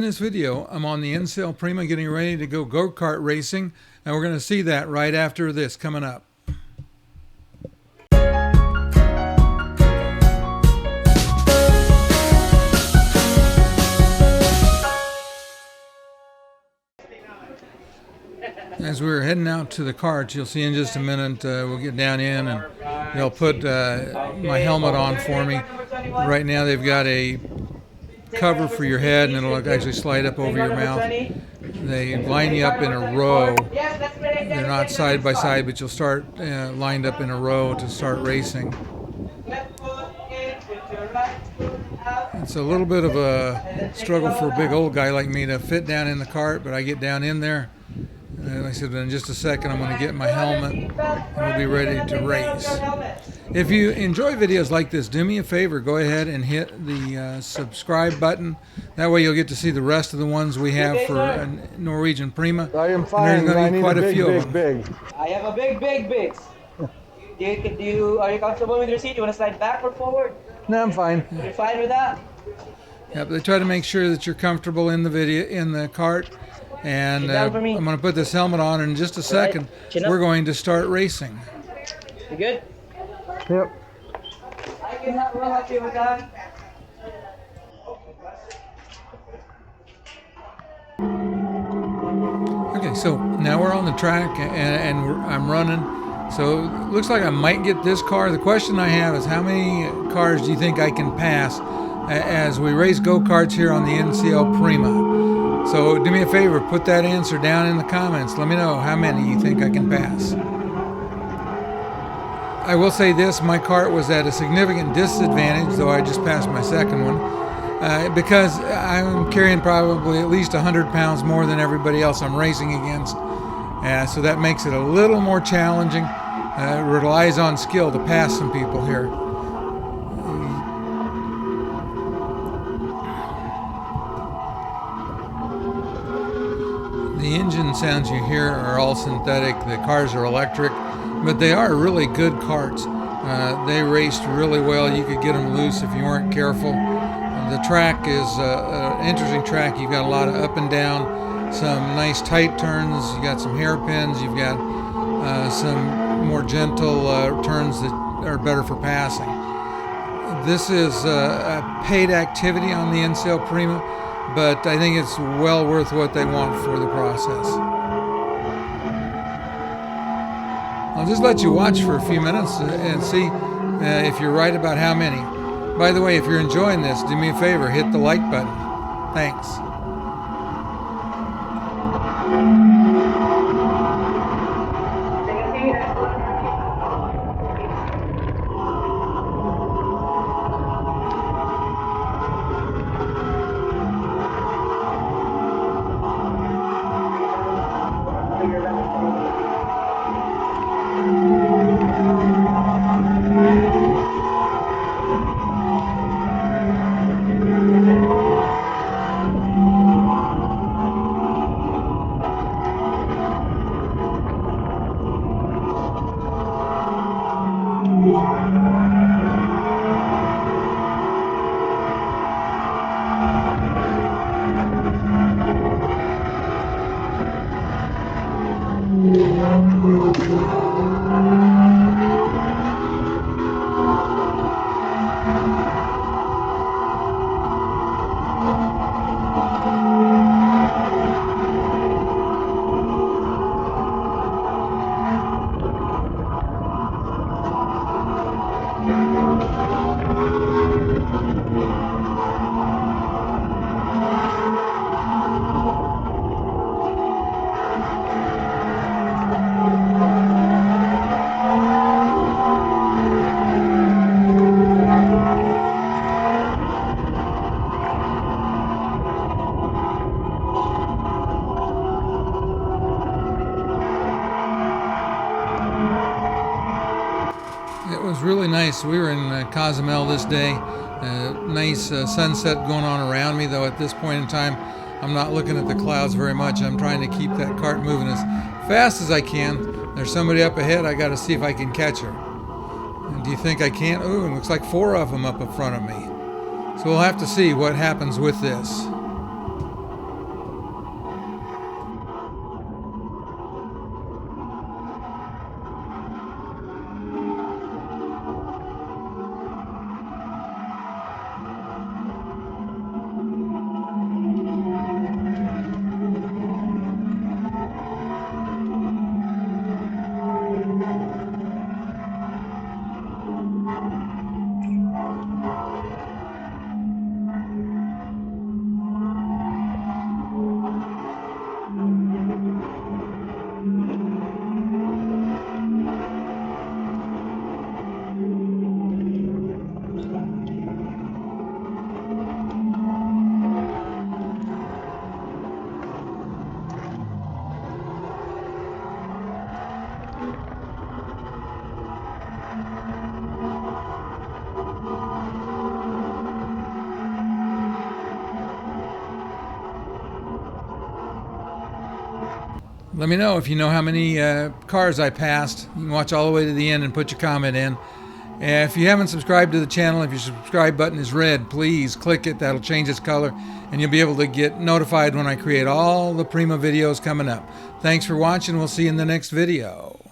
In this video, I'm on the NCL Prima getting ready to go go-kart racing, and we're going to see that right after this coming up. As we're heading out to the karts, you'll see in just a minute, we'll get down in and they'll put my helmet on for me. Right now they've got a cover for your head and it'll actually slide up over your mouth. They line you up in a row. They're not side by side, but you'll start lined up in a row to start racing. It's a little bit of a struggle for a big old guy like me to fit down in the cart, but I get down in there. And I said, in just a second, I'm going to get my helmet and we'll be ready to race. If you enjoy videos like this, do me a favor, go ahead and hit the subscribe button. That way you'll get to see the rest of the ones we have for Norwegian Prima. I am fine. And there's going to be quite a few of them. Big. I have a big. Are you comfortable with your seat? You want to slide back or forward? No, I'm fine. You're fine with that? Yep, they try to make sure that you're comfortable in the cart. And I'm going to put this helmet on in just a second. We're going to start racing. You good? Yep. I can help you with that. Okay, so now we're on the track and I'm running. So it looks like I might get this car. The question I have is how many cars do you think I can pass as we race go-karts here on the NCL Prima? So do me a favor, put that answer down in the comments. Let me know how many you think I can pass. I will say this, my cart was at a significant disadvantage, though I just passed my second one, because I'm carrying probably at least 100 pounds more than everybody else I'm racing against. So that makes it a little more challenging. It relies on skill to pass some people here. The engine sounds you hear are all synthetic. The cars are electric, but they are really good karts. They raced really well. You could get them loose if you weren't careful. The track is an interesting track. You've got a lot of up and down, some nice tight turns. You got some hairpins. You've got some more gentle turns that are better for passing. This is a paid activity on the NCL Prima, but I think it's well worth what they want for the process. I'll just let you watch for a few minutes and see if you're right about how many. By the way, if you're enjoying this, do me a favor, hit the like button. Thanks. It was really nice. We were in Cozumel this day. Nice sunset going on around me, though at this point in time I'm not looking at the clouds very much. I'm trying to keep that cart moving as fast as I can. There's somebody up ahead. I got to see if I can catch her. And do you think I can? Ooh, it looks like 4 of them up in front of me. So we'll have to see what happens with this. Let me know if you know how many cars I passed. You can watch all the way to the end and put your comment in. If you haven't subscribed to the channel, if your subscribe button is red, please click it. That'll change its color, and you'll be able to get notified when I create all the Prima videos coming up. Thanks for watching. We'll see you in the next video.